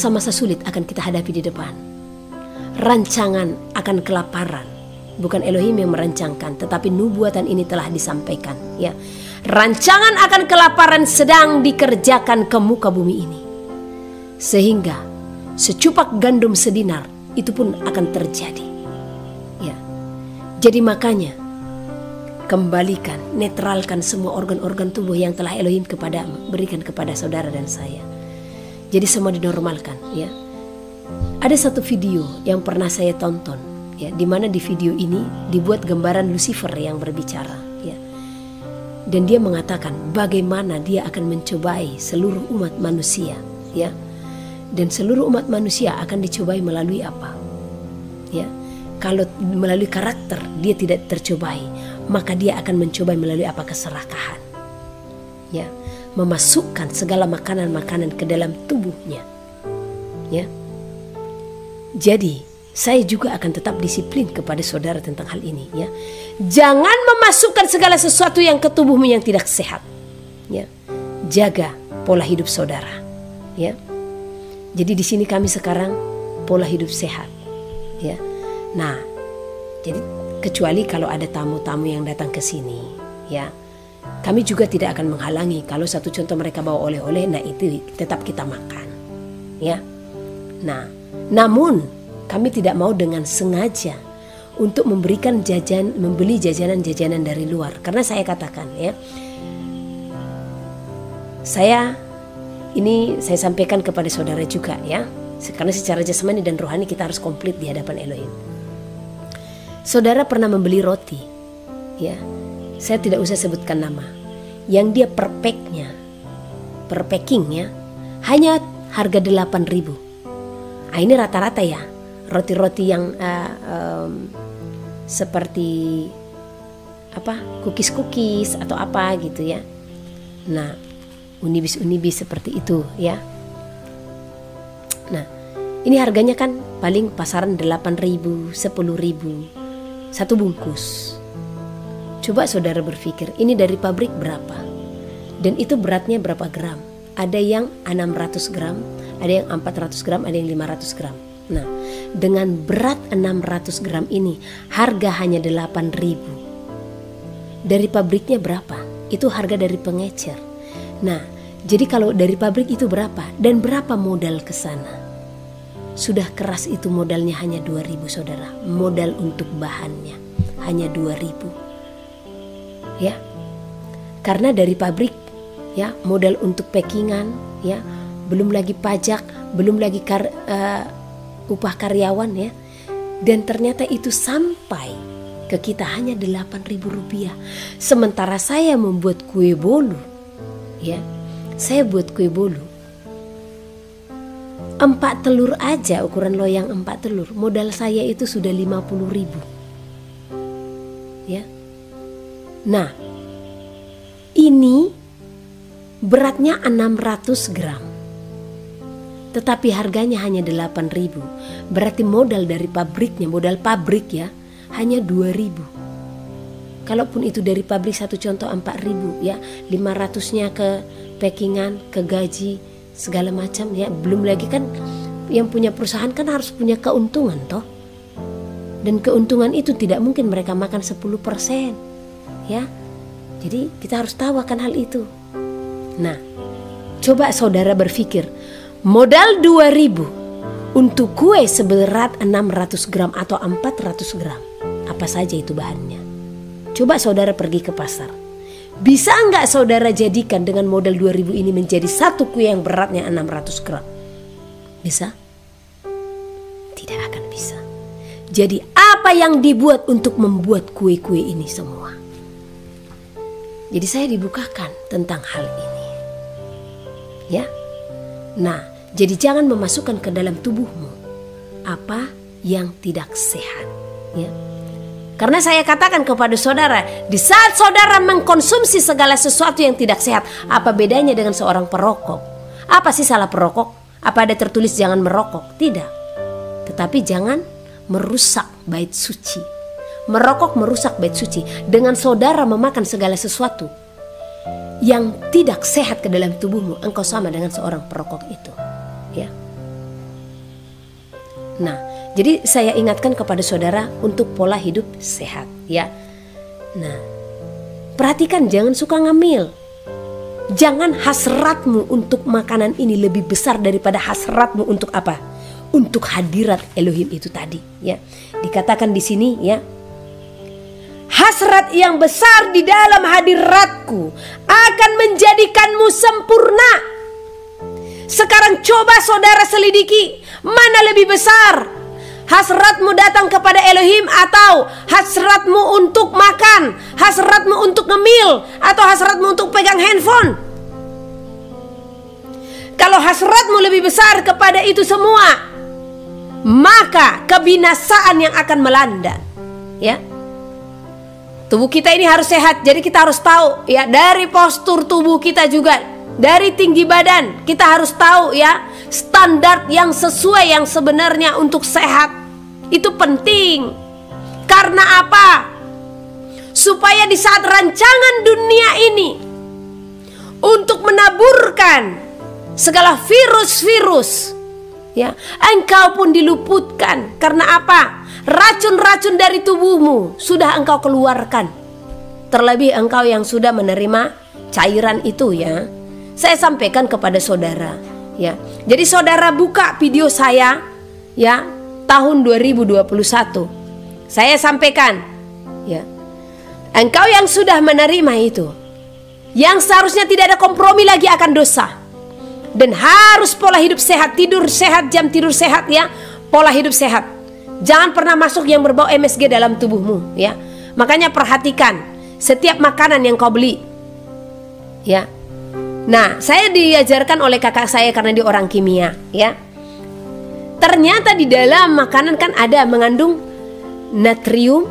masa-masa sulit akan kita hadapi di depan. Rancangan akan kelaparan, bukan Elohim yang merancangkan, tetapi nubuatan ini telah disampaikan, ya. Rancangan akan kelaparan sedang dikerjakan ke muka bumi ini, sehingga secupak gandum sedinar itu pun akan terjadi, ya. Jadi makanya kembalikan, netralkan semua organ-organ tubuh yang telah Elohim berikan kepada saudara dan saya. Jadi semua dinormalkan, ya. Ada satu video yang pernah saya tonton, ya, di mana di video ini dibuat gambaran Lucifer yang berbicara, ya. Dan dia mengatakan bagaimana dia akan mencobai seluruh umat manusia, ya. Dan seluruh umat manusia akan dicobai melalui apa? Ya. Kalau melalui karakter dia tidak tercobai, maka dia akan mencoba melalui apa? Keserakahan, ya, memasukkan segala makanan-makanan ke dalam tubuhnya, ya. Jadi saya juga akan tetap disiplin kepada saudara tentang hal ini, ya. Jangan memasukkan segala sesuatu yang ke tubuhmu yang tidak sehat, ya. Jaga pola hidup saudara, ya. Jadi di sini kami sekarang pola hidup sehat, ya. Nah, jadi kecuali kalau ada tamu-tamu yang datang ke sini, ya, kami juga tidak akan menghalangi. Kalau satu contoh mereka bawa oleh-oleh, nah itu tetap kita makan, ya. Nah, namun kami tidak mau dengan sengaja untuk memberikan membeli jajanan-jajanan dari luar. Karena saya katakan, ya, saya sampaikan kepada saudara juga, ya, karena secara jasmani dan rohani kita harus komplit di hadapan Elohim. Saudara pernah membeli roti, ya, saya tidak usah sebutkan nama, yang dia per packingnya hanya harga 8.000. Nah, ini rata-rata, ya, roti-roti yang seperti apa, cookies atau apa gitu, ya. Nah, unibis seperti itu, ya. Nah, ini harganya kan paling pasaran 8.000, 10.000 satu bungkus. Coba saudara berpikir, ini dari pabrik berapa? Dan itu beratnya berapa gram? Ada yang 600 gram, ada yang 400 gram, ada yang 500 gram. Nah, dengan berat 600 gram ini harga hanya 8.000. Dari pabriknya berapa? Itu harga dari pengecer. Nah, jadi kalau dari pabrik itu berapa? Dan berapa modal ke sana? Sudah keras itu modalnya hanya 2.000, saudara. Modal untuk bahannya hanya 2.000, ya. Karena dari pabrik, ya, modal untuk packingan, ya, belum lagi pajak, belum lagi upah karyawan, ya. Dan ternyata itu sampai ke kita hanya 8.000 rupiah. Sementara saya membuat kue bolu, ya, saya buat kue bolu 4 telur aja, ukuran loyang 4 telur, modal saya itu sudah 50.000, ya. Nah, ini beratnya 600 gram, tetapi harganya hanya 8.000. Berarti modal dari pabriknya, modal pabrik, ya, hanya 2.000. Kalaupun itu dari pabrik, satu contoh 4.000, ya, 500-nya ke packingan, ke gaji, segala macam, ya. Belum lagi kan yang punya perusahaan kan harus punya keuntungan, toh. Dan keuntungan itu tidak mungkin mereka makan 10%, ya. Jadi kita harus tahu akan hal itu. Nah, coba saudara berpikir, modal 2.000 untuk kue seberat 600 gram atau 400 gram, apa saja itu bahannya? Coba saudara pergi ke pasar. Bisa enggak saudara jadikan dengan modal 2.000 ini menjadi satu kue yang beratnya 600 gram? Bisa? Tidak akan bisa. Jadi apa yang dibuat untuk membuat kue-kue ini semua? Jadi saya dibukakan tentang hal ini, ya. Nah, jadi jangan memasukkan ke dalam tubuhmu apa yang tidak sehat, ya. Karena saya katakan kepada saudara, di saat saudara mengkonsumsi segala sesuatu yang tidak sehat, apa bedanya dengan seorang perokok? Apa sih salah perokok? Apa ada tertulis jangan merokok? Tidak. Tetapi jangan merusak bait suci. Merokok merusak bait suci. Dengan saudara memakan segala sesuatu yang tidak sehat ke dalam tubuhmu, engkau sama dengan seorang perokok itu, ya. Nah, jadi saya ingatkan kepada saudara untuk pola hidup sehat ya. Nah, perhatikan, jangan suka ngamil. Jangan hasratmu untuk makanan ini lebih besar daripada hasratmu untuk apa? Untuk hadirat Elohim itu tadi ya. Dikatakan di sini ya, hasrat yang besar di dalam hadiratku akan menjadikanmu sempurna. Sekarang coba saudara selidiki, mana lebih besar? Hasratmu datang kepada Elohim atau hasratmu untuk makan, hasratmu untuk ngemil, atau hasratmu untuk pegang handphone? Kalau hasratmu lebih besar kepada itu semua, maka kebinasaan yang akan melanda ya. Tubuh kita ini harus sehat, jadi kita harus tahu ya, dari postur tubuh kita juga, dari tinggi badan kita harus tahu ya, standar yang sesuai yang sebenarnya untuk sehat. Itu penting. Karena apa? Supaya di saat rancangan dunia ini untuk menaburkan segala virus-virus ya, engkau pun diluputkan. Karena apa? Racun-racun dari tubuhmu sudah engkau keluarkan. Terlebih engkau yang sudah menerima cairan itu ya. Saya sampaikan kepada saudara ya. Jadi saudara buka video saya ya, tahun 2021. Saya sampaikan ya, engkau yang sudah menerima itu, yang seharusnya tidak ada kompromi lagi akan dosa, dan harus pola hidup sehat, tidur sehat, jam tidur sehat ya, pola hidup sehat. Jangan pernah masuk yang berbau MSG dalam tubuhmu ya. Makanya perhatikan setiap makanan yang kau beli ya. Nah, saya diajarkan oleh kakak saya karena dia orang kimia ya. Ternyata di dalam makanan kan ada mengandung natrium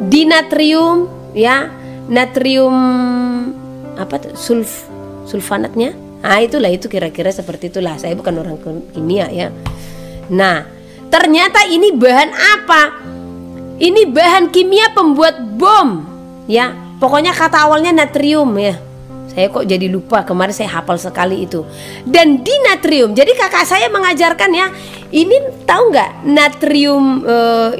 dinatrium ya, natrium sulfanatnya. Nah itulah, itu kira-kira seperti itulah. Saya bukan orang kimia ya. Nah ternyata ini bahan apa? Ini bahan kimia pembuat bom ya. Pokoknya kata awalnya natrium ya. Saya kok jadi lupa, kemarin saya hafal sekali itu. Dan dinatrium. Jadi kakak saya mengajarkan ya, ini tahu nggak natrium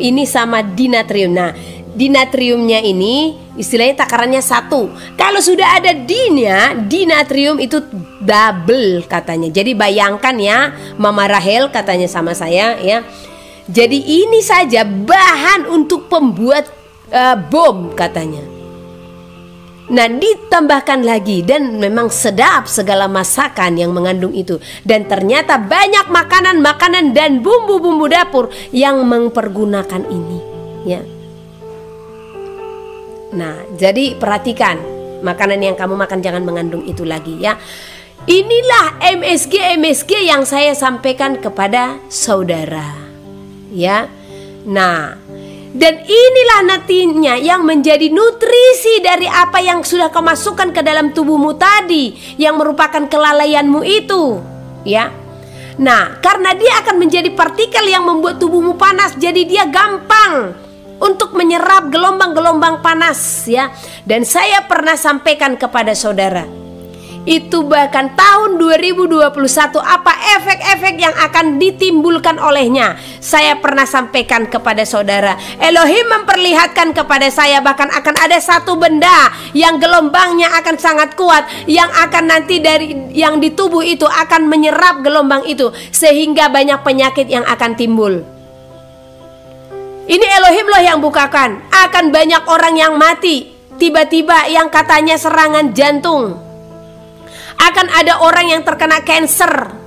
ini sama dinatrium. Nah dinatriumnya ini istilahnya takarannya 1. Kalau sudah ada D-nya, dinatrium itu double katanya. Jadi bayangkan ya, Mama Rahel katanya sama saya ya. Jadi ini saja bahan untuk pembuat bom katanya. Nah ditambahkan lagi, dan memang sedap segala masakan yang mengandung itu. Dan ternyata banyak makanan-makanan dan bumbu-bumbu dapur yang mempergunakan ini ya. Nah jadi perhatikan, makanan yang kamu makan jangan mengandung itu lagi ya. Inilah MSG yang saya sampaikan kepada saudara ya. Nah dan inilah nantinya yang menjadi nutrisi dari apa yang sudah kau masukkan ke dalam tubuhmu tadi, yang merupakan kelalaianmu itu ya. Nah karena dia akan menjadi partikel yang membuat tubuhmu panas, jadi dia gampang untuk menyerap gelombang-gelombang panas ya. Dan saya pernah sampaikan kepada saudara, itu bahkan tahun 2021 apa efek-efek yang akan ditimbulkan olehnya. Saya pernah sampaikan kepada saudara, Elohim memperlihatkan kepada saya bahkan akan ada satu benda yang gelombangnya akan sangat kuat, yang akan nanti dari yang di tubuh itu akan menyerap gelombang itu, sehingga banyak penyakit yang akan timbul. Ini Elohim loh yang bukakan. Akan banyak orang yang mati tiba-tiba, yang katanya serangan jantung. Akan ada orang yang terkena kanker.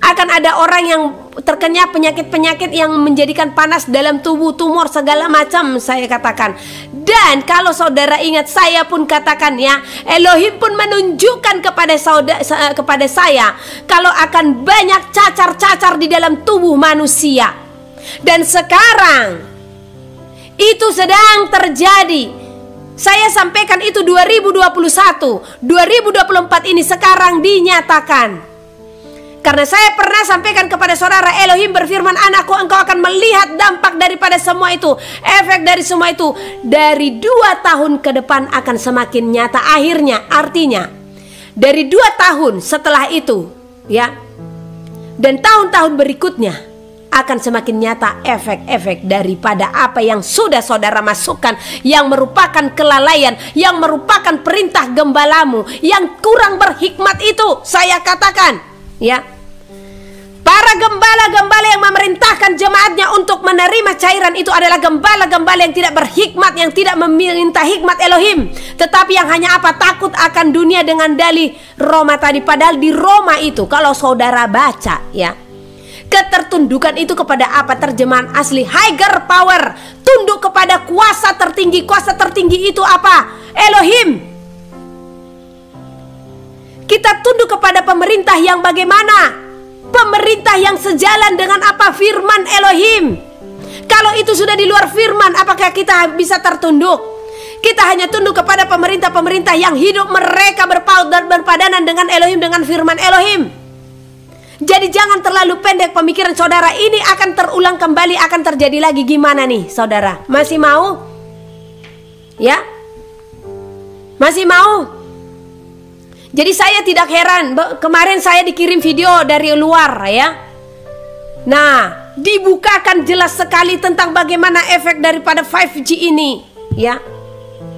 Akan ada orang yang terkena penyakit-penyakit yang menjadikan panas dalam tubuh, tumor segala macam saya katakan. Dan kalau saudara ingat, saya pun katakan ya, Elohim pun menunjukkan kepada saya kalau akan banyak cacar-cacar di dalam tubuh manusia. Dan sekarang itu sedang terjadi. Saya sampaikan itu 2021, 2024 ini sekarang dinyatakan. Karena saya pernah sampaikan kepada saudara, Elohim berfirman, anakku, engkau akan melihat dampak daripada semua itu, efek dari semua itu dari 2 tahun ke depan akan semakin nyata akhirnya. Artinya dari 2 tahun setelah itu ya, Dan tahun-tahun berikutnya akan semakin nyata efek-efek daripada apa yang sudah saudara masukkan, yang merupakan kelalaian, yang merupakan perintah gembalamu, yang kurang berhikmat itu. Saya katakan, ya, para gembala-gembala yang memerintahkan jemaatnya untuk menerima cairan itu adalah gembala-gembala yang tidak berhikmat, yang tidak meminta hikmat Elohim, tetapi yang hanya apa? Takut akan dunia dengan dalih Roma tadi. Padahal di Roma itu kalau saudara baca, ya, ketertundukan itu kepada apa? Terjemahan asli higher power, tunduk kepada kuasa tertinggi. Kuasa tertinggi itu apa? Elohim. Kita tunduk kepada pemerintah yang bagaimana? Pemerintah yang sejalan dengan apa? Firman Elohim. Kalau itu sudah di luar firman, apakah kita bisa tertunduk? Kita hanya tunduk kepada pemerintah-pemerintah yang hidup mereka berpaut dan berpadanan dengan Elohim, dengan firman Elohim. Jadi jangan terlalu pendek pemikiran saudara. Ini akan terulang kembali, akan terjadi lagi. Gimana nih saudara? Masih mau? Ya? Masih mau? Jadi saya tidak heran, kemarin saya dikirim video dari luar, ya. Nah, dibukakan jelas sekali tentang bagaimana efek daripada 5G ini, ya.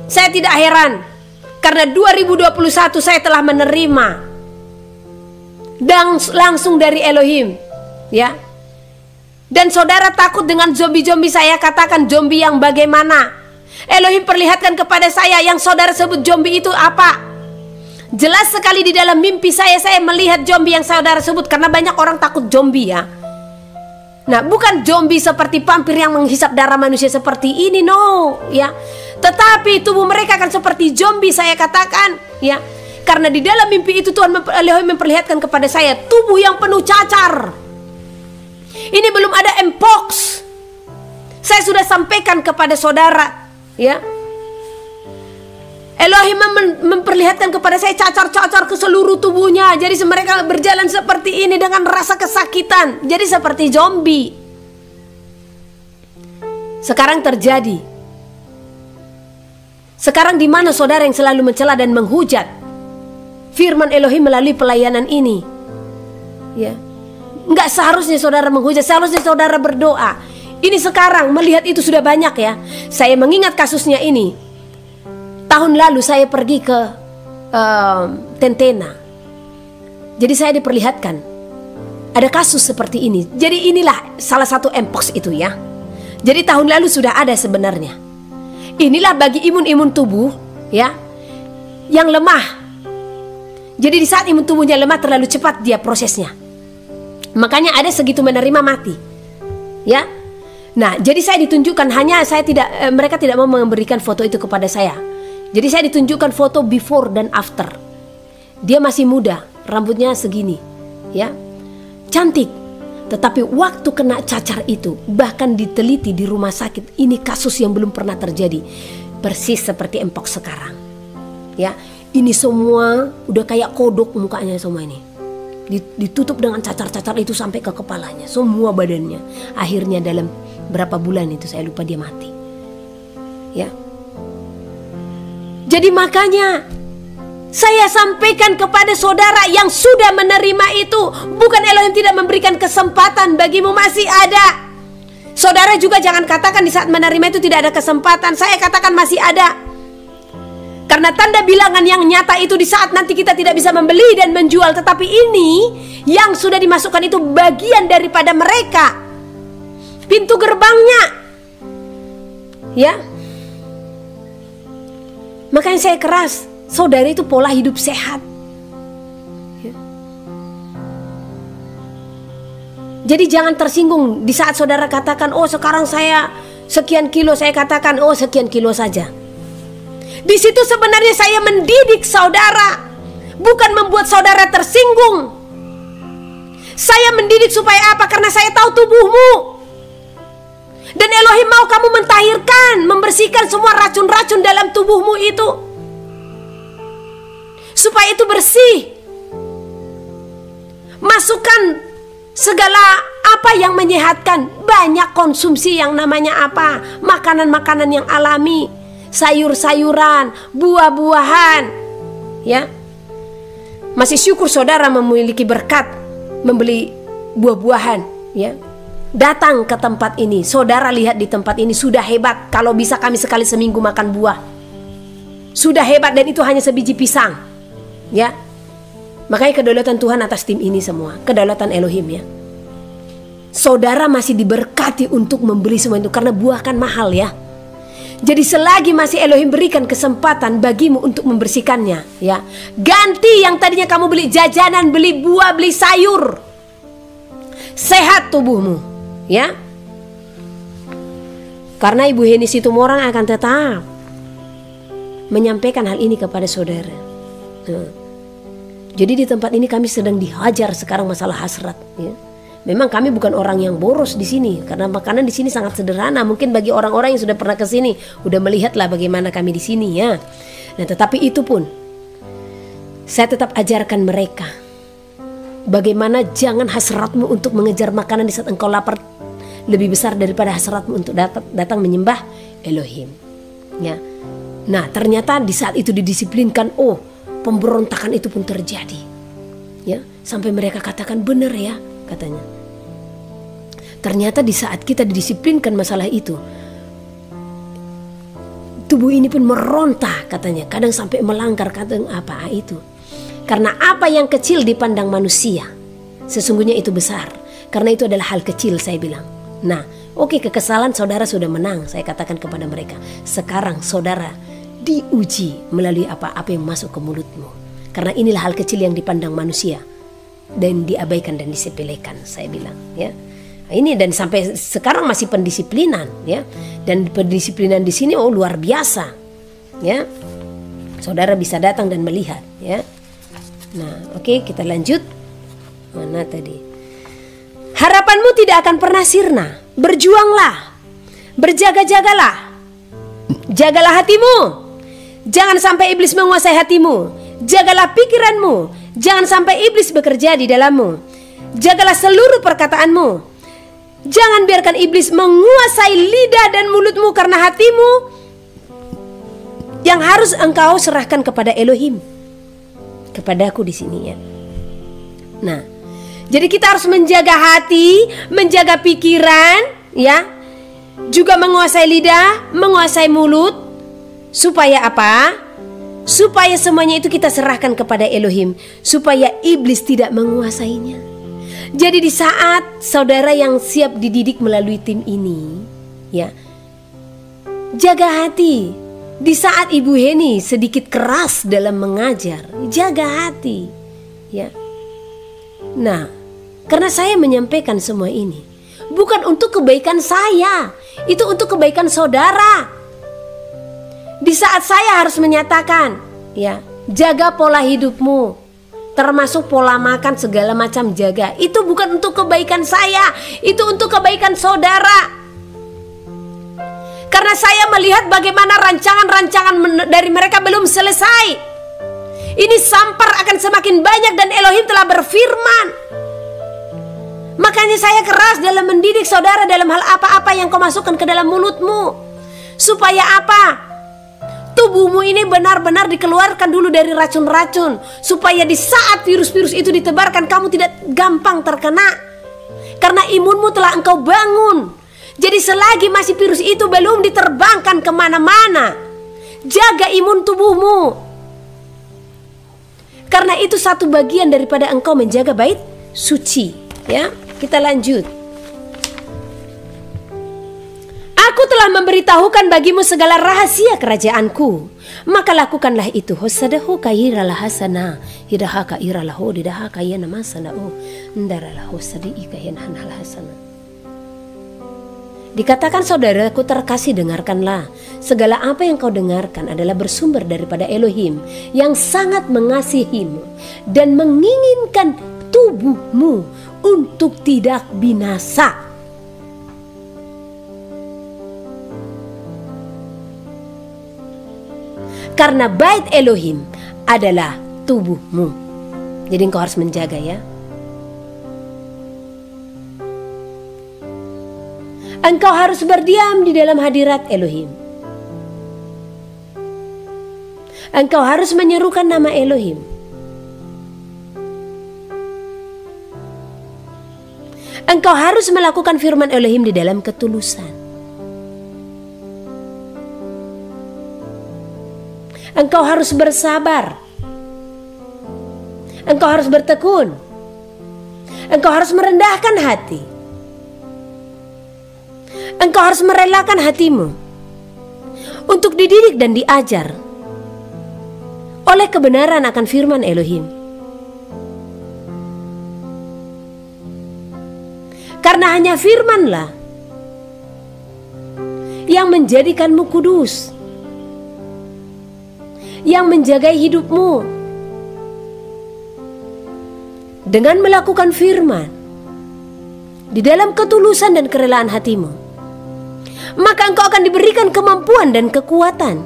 Saya tidak heran, karena 2021 saya telah menerima dan langsung dari Elohim, ya. Dan saudara takut dengan zombie-zombie, saya katakan zombie yang bagaimana? Elohim perlihatkan kepada saya yang saudara sebut zombie itu apa? Jelas sekali di dalam mimpi saya melihat zombie yang saudara sebut, karena banyak orang takut zombie, ya. Nah, bukan zombie seperti vampir yang menghisap darah manusia seperti ini, no, ya. Tetapi tubuh mereka akan seperti zombie, saya katakan, ya. Karena di dalam mimpi itu Tuhan Elohim memperlihatkan kepada saya tubuh yang penuh cacar. Ini belum ada mpox. Saya sudah sampaikan kepada saudara, ya. Elohim memperlihatkan kepada saya cacar-cacar ke seluruh tubuhnya. Jadi mereka berjalan seperti ini dengan rasa kesakitan. Jadi seperti zombie. Sekarang terjadi. Sekarang di mana saudara yang selalu mencela dan menghujat firman Elohim melalui pelayanan ini? Ya. Enggak seharusnya saudara menghujat, seharusnya saudara berdoa. Ini sekarang melihat itu sudah banyak, ya. Saya mengingat kasusnya ini. Tahun lalu saya pergi ke Tentena. Jadi saya diperlihatkan ada kasus seperti ini. Jadi inilah salah satu mpox itu, ya. Jadi tahun lalu sudah ada sebenarnya. Inilah bagi imun-imun tubuh, ya, yang lemah. Jadi di saat imun tubuhnya lemah, terlalu cepat dia prosesnya. Makanya ada segitu menerima mati, ya. Nah, jadi saya ditunjukkan, hanya saya tidak, mereka tidak mau memberikan foto itu kepada saya. Jadi saya ditunjukkan foto before dan after. Dia masih muda, rambutnya segini, ya, cantik. Tetapi waktu kena cacar itu, bahkan diteliti di rumah sakit, ini kasus yang belum pernah terjadi. Persis seperti mpox sekarang, ya. Ini semua udah kayak kodok mukanya semua ini. Ditutup dengan cacar-cacar itu sampai ke kepalanya, semua badannya. Akhirnya dalam berapa bulan itu saya lupa dia mati, ya. Jadi makanya saya sampaikan kepada saudara yang sudah menerima itu, bukan Elohim tidak memberikan kesempatan bagimu, masih ada. Saudara juga jangan katakan di saat menerima itu tidak ada kesempatan. Saya katakan masih ada. Karena tanda bilangan yang nyata itu di saat nanti kita tidak bisa membeli dan menjual. Tetapi ini yang sudah dimasukkan itu bagian daripada mereka, pintu gerbangnya, ya. Makanya saya keras, saudara itu pola hidup sehat, ya. Jadi jangan tersinggung di saat saudara katakan, oh sekarang saya sekian kilo, saya katakan, oh sekian kilo saja. Di situ sebenarnya saya mendidik saudara, bukan membuat saudara tersinggung. Saya mendidik supaya apa? Karena saya tahu tubuhmu. Dan Elohim mau kamu mentahirkan, membersihkan semua racun-racun dalam tubuhmu itu, supaya itu bersih. Masukkan segala apa yang menyehatkan. Banyak konsumsi yang namanya apa? Makanan-makanan yang alami, sayur-sayuran, buah-buahan, ya. Masih syukur saudara memiliki berkat membeli buah-buahan, ya. Datang ke tempat ini, saudara lihat di tempat ini sudah hebat. Kalau bisa kami sekali seminggu makan buah, sudah hebat, dan itu hanya sebiji pisang, ya. Makanya kedaulatan Tuhan atas tim ini semua, kedaulatan Elohim, ya. Saudara masih diberkati untuk membeli semua itu karena buah kan mahal, ya. Jadi selagi masih Elohim berikan kesempatan bagimu untuk membersihkannya, ya, ganti yang tadinya kamu beli jajanan, beli buah, beli sayur. Sehat tubuhmu, ya. Karena Ibu Heni Situmorang akan tetap menyampaikan hal ini kepada saudara. Jadi di tempat ini kami sedang dihajar sekarang masalah hasrat, ya. Memang kami bukan orang yang boros di sini karena makanan di sini sangat sederhana. Mungkin bagi orang-orang yang sudah pernah ke sini udah melihatlah bagaimana kami di sini, ya. Nah, tetapi itu pun saya tetap ajarkan mereka bagaimana jangan hasratmu untuk mengejar makanan di saat engkau lapar lebih besar daripada hasratmu untuk datang menyembah Elohim, ya. Nah, ternyata di saat itu didisiplinkan, oh, pemberontakan itu pun terjadi, ya, sampai mereka katakan benar, ya, katanya. Ternyata di saat kita didisiplinkan masalah itu, tubuh ini pun meronta, katanya. Kadang sampai melanggar, kadang apa itu. Karena apa yang kecil dipandang manusia, sesungguhnya itu besar. Karena itu adalah hal kecil, saya bilang. Nah, oke, kekesalan saudara sudah menang, saya katakan kepada mereka. Sekarang saudara diuji melalui apa-apa yang masuk ke mulutmu. Karena inilah hal kecil yang dipandang manusia dan diabaikan dan disepelekan, saya bilang, ya. Ini dan sampai sekarang masih pendisiplinan, ya. Dan pendisiplinan di sini luar biasa, ya. Saudara bisa datang dan melihat, ya. Nah, oke, kita lanjut. Mana tadi? Harapanmu tidak akan pernah sirna. Berjuanglah, berjaga-jagalah, jagalah hatimu. Jangan sampai iblis menguasai hatimu. Jagalah pikiranmu. Jangan sampai iblis bekerja di dalammu. Jagalah seluruh perkataanmu. Jangan biarkan iblis menguasai lidah dan mulutmu, karena hatimu yang harus engkau serahkan kepada Elohim, kepadaku di sini, ya. Nah, jadi kita harus menjaga hati, menjaga pikiran, ya, juga menguasai lidah, menguasai mulut, supaya apa? Supaya semuanya itu kita serahkan kepada Elohim, supaya iblis tidak menguasainya. Jadi di saat saudara yang siap dididik melalui tim ini, ya, jaga hati. Di saat Ibu Heni sedikit keras dalam mengajar, jaga hati, ya. Nah, karena saya menyampaikan semua ini bukan untuk kebaikan saya, itu untuk kebaikan saudara. Di saat saya harus menyatakan, ya, jaga pola hidupmu, termasuk pola makan segala macam, jaga. Itu bukan untuk kebaikan saya, itu untuk kebaikan saudara. Karena saya melihat bagaimana rancangan-rancangan dari mereka belum selesai. Ini sampar akan semakin banyak dan Elohim telah berfirman. Makanya saya keras dalam mendidik saudara dalam hal apa-apa yang kau masukkan ke dalam mulutmu. Supaya apa? Tubuhmu ini benar-benar dikeluarkan dulu dari racun-racun, supaya di saat virus-virus itu ditebarkan kamu tidak gampang terkena. Karena imunmu telah engkau bangun. Jadi selagi masih virus itu belum diterbangkan kemana-mana, jaga imun tubuhmu. Karena itu satu bagian daripada engkau menjaga bait suci, ya. Kita lanjut. Aku telah memberitahukan bagimu segala rahasia kerajaanku, maka lakukanlah itu. Hosadahu kaira lahasana, hidaha kaira lahu didaha kayana masana ndaralah hosadi ikayan hanal hasana. Dikatakan saudaraku terkasih, dengarkanlah. Segala apa yang kau dengarkan adalah bersumber daripada Elohim yang sangat mengasihimu dan menginginkan tubuhmu untuk tidak binasa. Karena bait Elohim adalah tubuhmu. Jadi engkau harus menjaga, ya. Engkau harus berdiam di dalam hadirat Elohim. Engkau harus menyerukan nama Elohim. Engkau harus melakukan firman Elohim di dalam ketulusan. Engkau harus bersabar. Engkau harus bertekun. Engkau harus merendahkan hati. Engkau harus merelakan hatimu untuk dididik dan diajar oleh kebenaran akan firman Elohim. Karena hanya firmanlah yang menjadikanmu kudus, yang menjagai hidupmu. Dengan melakukan firman di dalam ketulusan dan kerelaan hatimu, maka engkau akan diberikan kemampuan dan kekuatan,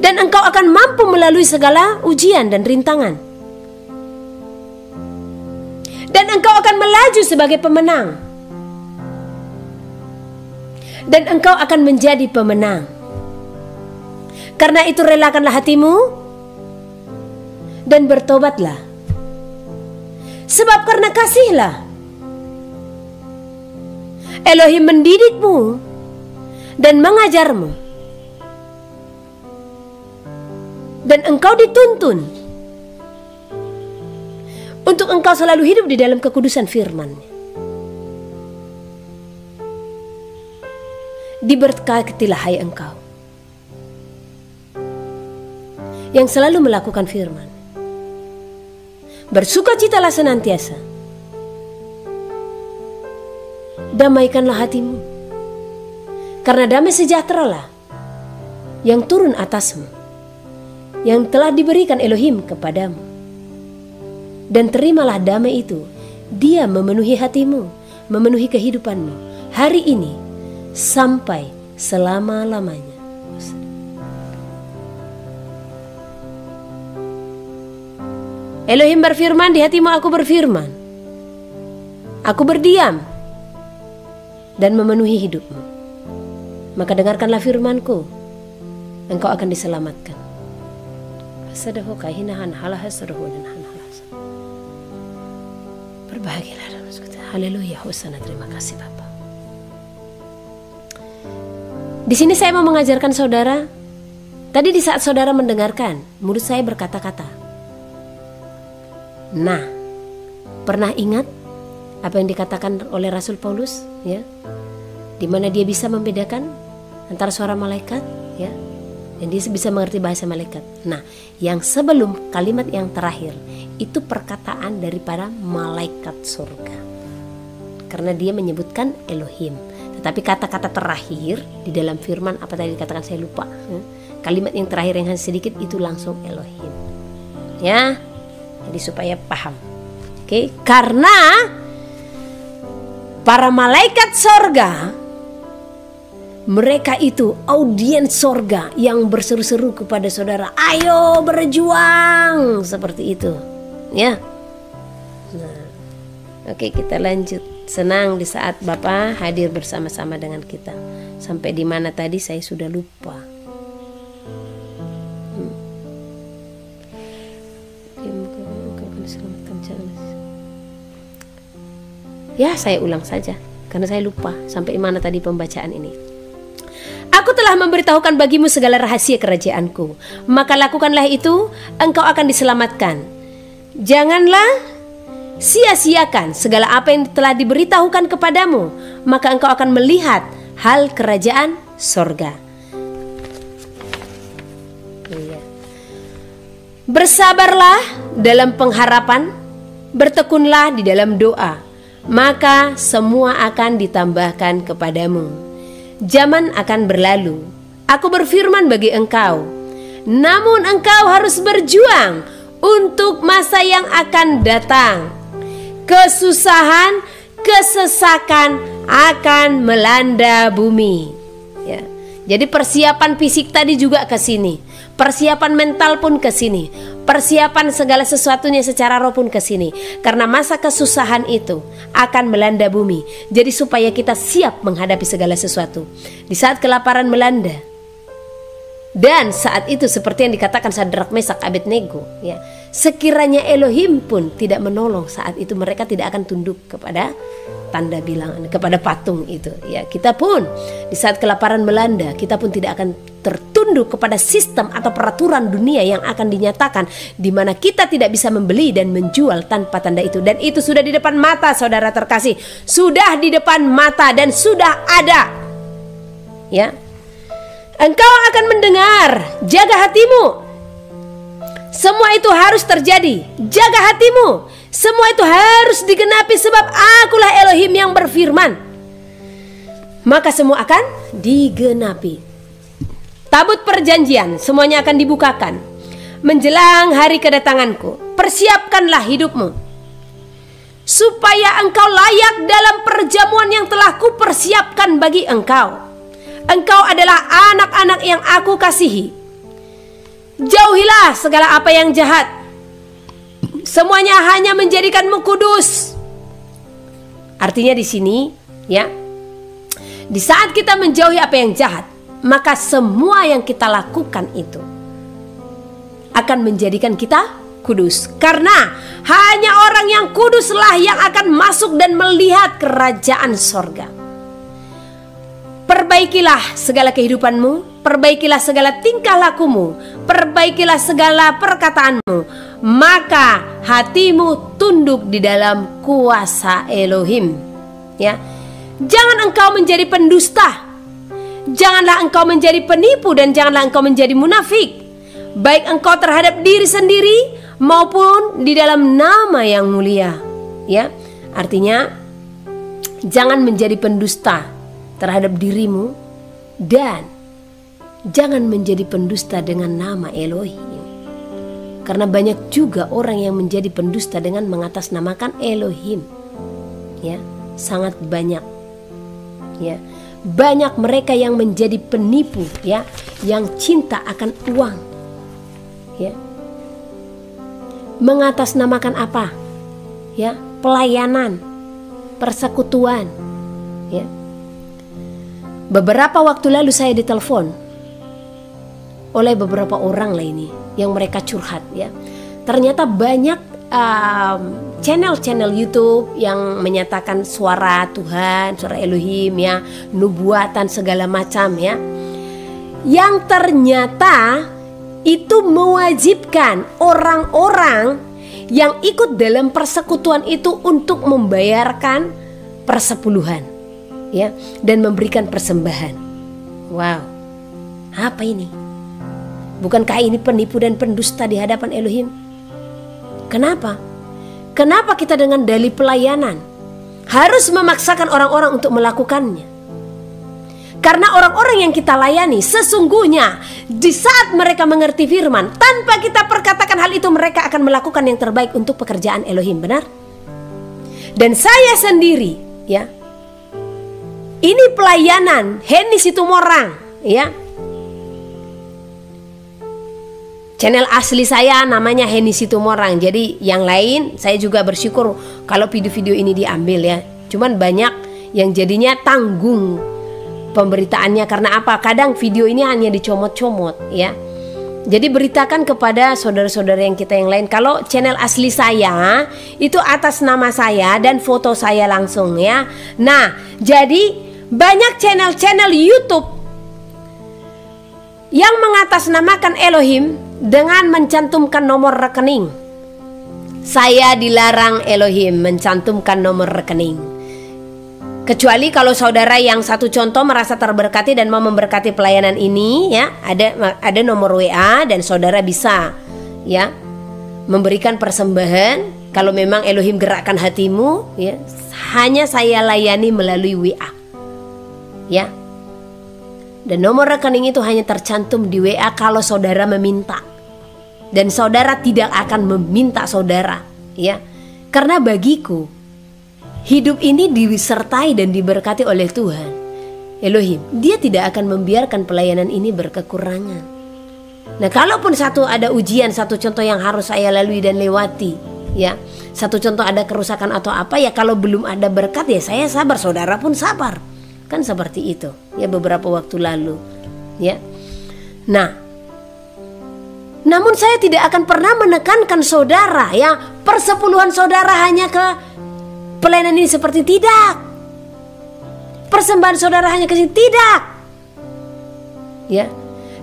dan engkau akan mampu melalui segala ujian dan rintangan, dan engkau akan melaju sebagai pemenang, dan engkau akan menjadi pemenang. Karena itu relakanlah hatimu dan bertobatlah. Sebab karena kasihlah Elohim mendidikmu dan mengajarmu, dan engkau dituntun untuk engkau selalu hidup di dalam kekudusan firman-Nya. Diberkatilah hai engkau yang selalu melakukan firman. Bersukacitalah senantiasa. Damaikanlah hatimu, karena damai sejahteralah yang turun atasmu, yang telah diberikan Elohim kepadamu. Dan terimalah damai itu, dia memenuhi hatimu, memenuhi kehidupanmu hari ini sampai selama-lamanya. Elohim berfirman, di hatimu aku berfirman, aku berdiam dan memenuhi hidupmu. Maka dengarkanlah firmanku, engkau akan diselamatkan. Berbahagialah dalam sekutu. Haleluya, hosana, terima kasih Bapa. Di sini saya mau mengajarkan saudara. Tadi di saat saudara mendengarkan, mulut saya berkata-kata. Nah, pernah ingat apa yang dikatakan oleh Rasul Paulus, ya, di mana dia bisa membedakan antara suara malaikat, ya, dan dia bisa mengerti bahasa malaikat. Nah, yang sebelum kalimat yang terakhir itu perkataan daripada malaikat surga, karena dia menyebutkan Elohim. Tetapi kata-kata terakhir di dalam firman apa tadi dikatakan saya lupa. Kalimat yang terakhir yang hanya sedikit itu langsung Elohim, ya. Jadi supaya paham. Oke, karena para malaikat sorga, mereka itu audiens sorga yang berseru-seru kepada saudara, ayo berjuang, seperti itu, ya. Nah, oke, kita lanjut. Senang di saat Bapak hadir bersama-sama dengan kita. Sampai di mana tadi saya sudah lupa. Ya, saya ulang saja karena saya lupa sampai mana tadi pembacaan ini. Aku telah memberitahukan bagimu segala rahasia kerajaanku, maka lakukanlah itu, engkau akan diselamatkan. Janganlah sia-siakan segala apa yang telah diberitahukan kepadamu, maka engkau akan melihat hal kerajaan sorga. Bersabarlah dalam pengharapan, bertekunlah di dalam doa, maka semua akan ditambahkan kepadamu. Zaman akan berlalu, aku berfirman bagi engkau, namun engkau harus berjuang untuk masa yang akan datang. Kesusahan, kesesakan akan melanda bumi. Ya. Jadi persiapan fisik tadi juga ke sini, persiapan mental pun ke sini, persiapan segala sesuatunya secara roh pun ke sini. Karena masa kesusahan itu akan melanda bumi. Jadi supaya kita siap menghadapi segala sesuatu. Di saat kelaparan melanda, dan saat itu seperti yang dikatakan Sadrak, Mesak, Abednego, ya, Sekiranya Elohim pun tidak menolong saat itu, mereka tidak akan tunduk kepada tanda bilangan, kepada patung itu. Ya, kita pun di saat kelaparan melanda, kita pun tidak akan tertunduk kepada sistem atau peraturan dunia yang akan dinyatakan, di mana kita tidak bisa membeli dan menjual tanpa tanda itu. Dan itu sudah di depan mata, saudara terkasih, sudah di depan mata dan sudah ada. Ya, engkau akan mendengar, jaga hatimu. Semua itu harus terjadi. Jaga hatimu. Semua itu harus digenapi, sebab akulah Elohim yang berfirman. Maka semua akan digenapi. Tabut perjanjian semuanya akan dibukakan. Menjelang hari kedatanganku, persiapkanlah hidupmu, supaya engkau layak dalam perjamuan yang telah kupersiapkan bagi engkau. Engkau adalah anak-anak yang aku kasihi. Jauhilah segala apa yang jahat. Semuanya hanya menjadikanmu kudus. Artinya di sini, ya, di saat kita menjauhi apa yang jahat, maka semua yang kita lakukan itu akan menjadikan kita kudus. Karena hanya orang yang kuduslah yang akan masuk dan melihat kerajaan sorga. Perbaikilah segala kehidupanmu, perbaikilah segala tingkah lakumu, perbaikilah segala perkataanmu, maka hatimu tunduk di dalam kuasa Elohim. Ya, jangan engkau menjadi pendusta, janganlah engkau menjadi penipu, dan janganlah engkau menjadi munafik, baik engkau terhadap diri sendiri maupun di dalam nama yang mulia. Ya, artinya jangan menjadi pendusta terhadap dirimu, dan jangan menjadi pendusta dengan nama Elohim. Karena banyak juga orang yang menjadi pendusta dengan mengatasnamakan Elohim. Ya, sangat banyak. Ya, banyak mereka yang menjadi penipu, ya, yang cinta akan uang. Ya. Mengatasnamakan apa? Ya, pelayanan, persekutuan. Ya. Beberapa waktu lalu saya ditelepon oleh beberapa orang lah ini, yang mereka curhat, ya. Ternyata banyak channel-channel YouTube yang menyatakan suara Tuhan, suara Elohim, ya, nubuatan segala macam, ya, yang ternyata itu mewajibkan orang-orang yang ikut dalam persekutuan itu untuk membayarkan persepuluhan, ya, dan memberikan persembahan. Wow, apa ini? Bukankah ini penipu dan pendusta di hadapan Elohim? Kenapa? Kenapa kita dengan dalih pelayanan harus memaksakan orang-orang untuk melakukannya? Karena orang-orang yang kita layani sesungguhnya di saat mereka mengerti firman, tanpa kita perkatakan hal itu, mereka akan melakukan yang terbaik untuk pekerjaan Elohim, benar? Dan saya sendiri, ya, ini pelayanan Henny Situmorang, ya. Channel asli saya namanya Henny Situmorang. Jadi yang lain saya juga bersyukur kalau video-video ini diambil, ya. Cuman banyak yang jadinya tanggung pemberitaannya. Karena apa? Kadang video ini hanya dicomot-comot, ya. Jadi beritakan kepada saudara-saudara yang kita yang lain kalau channel asli saya itu atas nama saya dan foto saya langsung, ya. Nah, jadi banyak channel-channel YouTube yang mengatasnamakan Elohim dengan mencantumkan nomor rekening. Saya dilarang Elohim mencantumkan nomor rekening. Kecuali kalau saudara yang satu contoh merasa terberkati dan mau memberkati pelayanan ini, ya, ada nomor WA dan saudara bisa, ya, memberikan persembahan. Kalau memang Elohim gerakkan hatimu, ya, hanya saya layani melalui WA, ya. Dan nomor rekening itu hanya tercantum di WA kalau saudara meminta. Dan saudara tidak akan meminta saudara, ya. Karena bagiku hidup ini disertai dan diberkati oleh Tuhan Elohim. Dia tidak akan membiarkan pelayanan ini berkekurangan. Nah, kalaupun ada ujian, satu contoh yang harus saya lalui dan lewati, ya, satu contoh ada kerusakan atau apa, ya, kalau belum ada berkat, ya saya sabar, saudara pun sabar. Kan seperti itu, ya, beberapa waktu lalu, ya. Nah, Namun saya tidak akan pernah menekankan saudara ya, persepuluhan saudara hanya ke pelayanan ini seperti tidak. Persembahan saudara hanya ke sini tidak. Ya.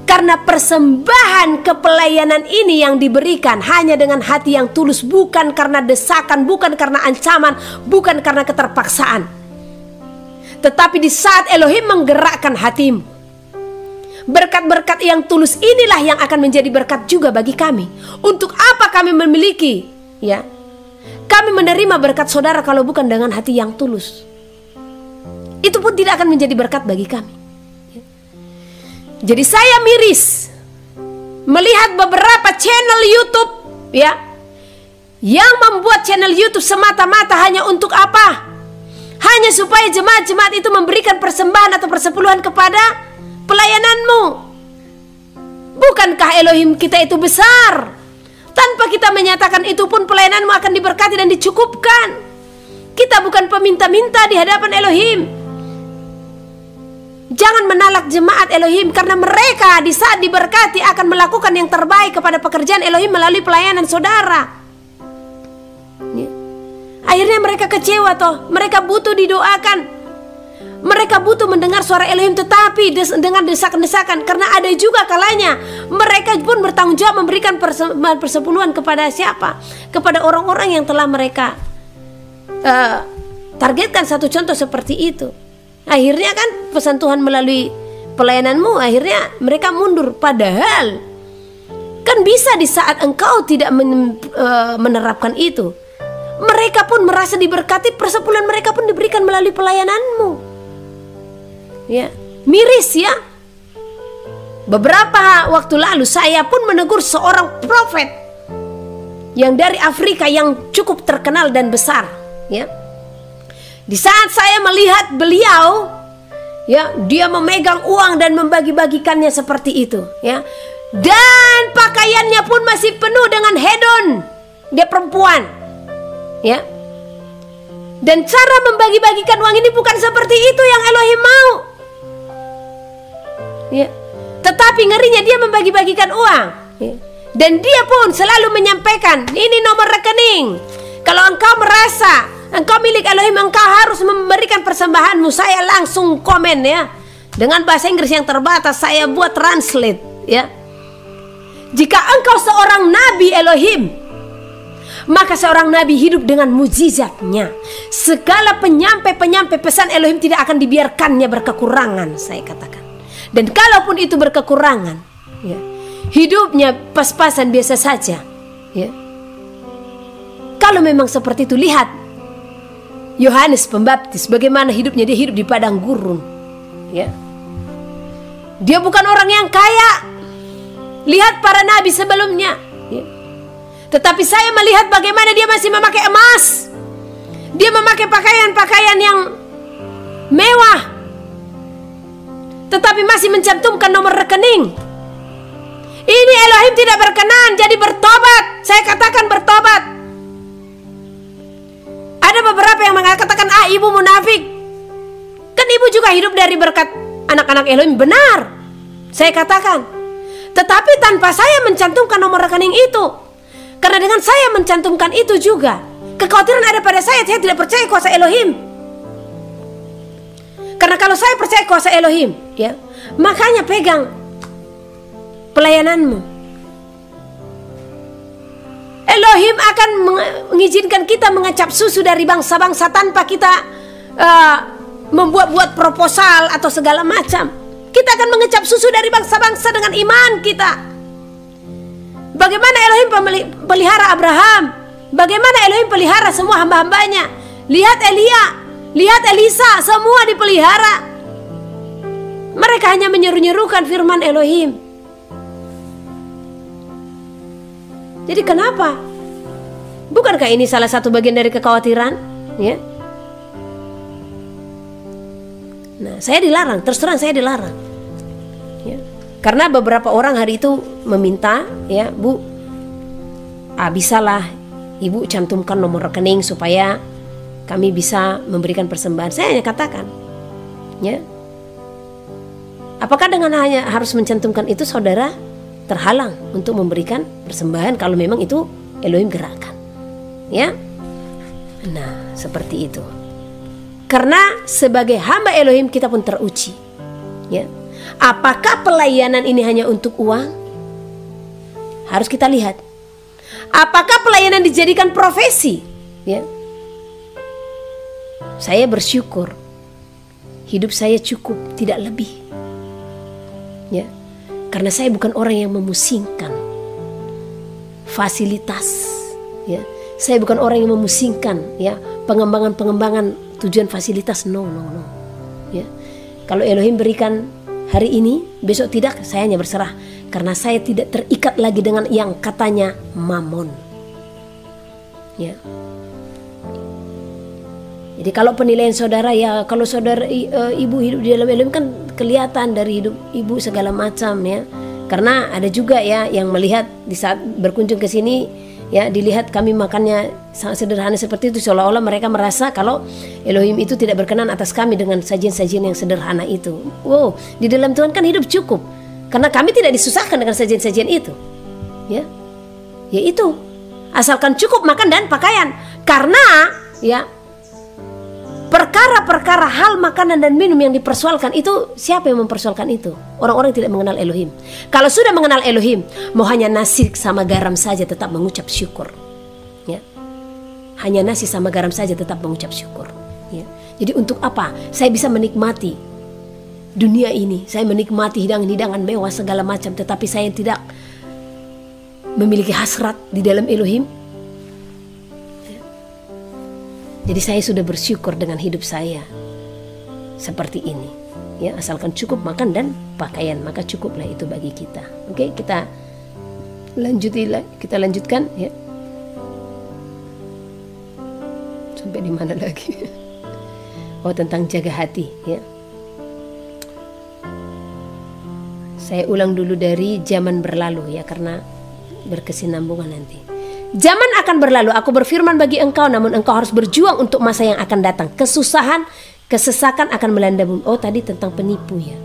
Karena persembahan kepelayanan ini yang diberikan hanya dengan hati yang tulus, bukan karena desakan, bukan karena ancaman, bukan karena keterpaksaan. Tetapi di saat Elohim menggerakkan hatimu, berkat-berkat yang tulus inilah yang akan menjadi berkat juga bagi kami. Untuk apa kami memiliki, ya? Kami menerima berkat saudara kalau bukan dengan hati yang tulus. Itu pun tidak akan menjadi berkat bagi kami. Jadi saya miris melihat beberapa channel YouTube ya, yang membuat channel YouTube semata-mata hanya untuk apa? Hanya supaya jemaat-jemaat itu memberikan persembahan atau persepuluhan kepada pelayananmu. Bukankah Elohim kita itu besar? Tanpa kita menyatakan itu pun pelayananmu akan diberkati dan dicukupkan. Kita bukan peminta-minta di hadapan Elohim. Jangan menalak jemaat Elohim, karena mereka di saat diberkati akan melakukan yang terbaik kepada pekerjaan Elohim melalui pelayanan saudara. Ya. Akhirnya mereka kecewa toh, mereka butuh didoakan, mereka butuh mendengar suara Elohim, tetapi dengan desakan-desakan. Karena ada juga kalanya mereka pun bertanggung jawab memberikan persepuluhan kepada siapa? Kepada orang-orang yang telah mereka targetkan. Satu contoh seperti itu. Akhirnya kan pesan Tuhan melalui pelayananmu, akhirnya mereka mundur. Padahal kan bisa di saat engkau tidak menerapkan itu, mereka pun merasa diberkati, persepuluhan mereka pun diberikan melalui pelayananmu. Ya, miris ya. Beberapa waktu lalu saya pun menegur seorang profet yang dari Afrika yang cukup terkenal dan besar, ya. Di saat saya melihat beliau, ya, dia memegang uang dan membagi-bagikannya seperti itu, ya. Dan pakaiannya pun masih penuh dengan hedon. Dia perempuan, ya. Dan cara membagi-bagikan uang ini bukan seperti itu yang Elohim mau, ya. Tetapi ngerinya dia membagi-bagikan uang, ya. Dan dia pun selalu menyampaikan, ini nomor rekening. Kalau engkau merasa engkau milik Elohim, engkau harus memberikan persembahanmu. Saya langsung komen ya, dengan bahasa Inggris yang terbatas saya buat translate ya. Jika engkau seorang nabi Elohim, maka seorang nabi hidup dengan mujizatnya. Segala penyampai pesan Elohim tidak akan dibiarkannya berkekurangan, saya katakan. Dan kalaupun itu berkekurangan, ya, hidupnya pas-pasan biasa saja, ya. Kalau memang seperti itu, lihat Yohanes Pembaptis, bagaimana hidupnya. Dia hidup di padang gurun, ya. Dia bukan orang yang kaya. Lihat para nabi sebelumnya, ya. Tetapi saya melihat bagaimana dia masih memakai emas. Dia memakai pakaian-pakaian yang mewah, tetapi masih mencantumkan nomor rekening. Ini Elohim tidak berkenan. Jadi bertobat. Saya katakan bertobat. Ada beberapa yang mengatakan, ibu munafik. Kan ibu juga hidup dari berkat anak-anak Elohim. Benar, saya katakan. Tetapi tanpa saya mencantumkan nomor rekening itu. Karena dengan saya mencantumkan itu juga, kekhawatiran ada pada saya tidak percaya kuasa Elohim. Karena kalau saya percaya kuasa Elohim, ya, makanya pegang pelayananmu. Elohim akan mengizinkan kita mengecap susu dari bangsa-bangsa tanpa kita membuat-buat proposal atau segala macam. Kita akan mengecap susu dari bangsa-bangsa dengan iman kita. Bagaimana Elohim pelihara Abraham, bagaimana Elohim pelihara semua hamba-hambanya. Lihat Elia, lihat Elisa, semua dipelihara. Mereka hanya menyeru-nyerukan firman Elohim. Jadi kenapa? Bukankah ini salah satu bagian dari kekhawatiran? Ya. Nah, saya dilarang, terus terang saya dilarang. Ya. Karena beberapa orang hari itu meminta, ya, Bu, bisalah Ibu cantumkan nomor rekening supaya kami bisa memberikan persembahan. Saya hanya katakan, ya, apakah dengan hanya harus mencantumkan itu saudara terhalang untuk memberikan persembahan kalau memang itu Elohim gerakkan. Ya. Nah, seperti itu. Karena sebagai hamba Elohim kita pun teruji. Ya. Apakah pelayanan ini hanya untuk uang? Harus kita lihat. Apakah pelayanan dijadikan profesi? Ya. Saya bersyukur hidup saya cukup, tidak lebih. Ya. Karena saya bukan orang yang memusingkan fasilitas. Ya. Saya bukan orang yang memusingkan ya pengembangan tujuan fasilitas. No. Ya. Kalau Elohim berikan hari ini, besok tidak, saya hanya berserah. Karena saya tidak terikat lagi dengan yang katanya mamon. Ya. Jadi kalau penilaian saudara ya, kalau saudara ibu hidup di dalam Elohim kan kelihatan dari hidup ibu segala macam ya. Karena ada juga ya yang melihat di saat berkunjung ke sini ya, dilihat kami makannya sangat sederhana seperti itu, seolah-olah mereka merasa kalau Elohim itu tidak berkenan atas kami dengan sajian-sajian yang sederhana itu. Wow, di dalam Tuhan kan hidup cukup. Karena kami tidak disusahkan dengan sajian-sajian itu. Ya. Ya itu. Asalkan cukup makan dan pakaian. Karena ya perkara-perkara hal makanan dan minum yang dipersoalkan itu, siapa yang mempersoalkan itu? Orang-orang yang tidak mengenal Elohim. Kalau sudah mengenal Elohim, mau hanya nasi sama garam saja tetap mengucap syukur. Ya. Hanya nasi sama garam saja tetap mengucap syukur. Ya. Jadi untuk apa? Saya bisa menikmati dunia ini, saya menikmati hidangan-hidangan mewah segala macam, tetapi saya tidak memiliki hasrat di dalam Elohim. Jadi saya sudah bersyukur dengan hidup saya seperti ini. Ya, asalkan cukup makan dan pakaian, maka cukuplah itu bagi kita. Oke, kita lanjutkan ya. Sampai di mana lagi? Oh, tentang jaga hati ya. Saya ulang dulu dari zaman berlalu ya, karena berkesinambungan nanti. Zaman akan berlalu, aku berfirman bagi engkau, namun engkau harus berjuang untuk masa yang akan datang. Kesusahan, kesesakan akan melanda bumi. Oh, tadi tentang penipu ya.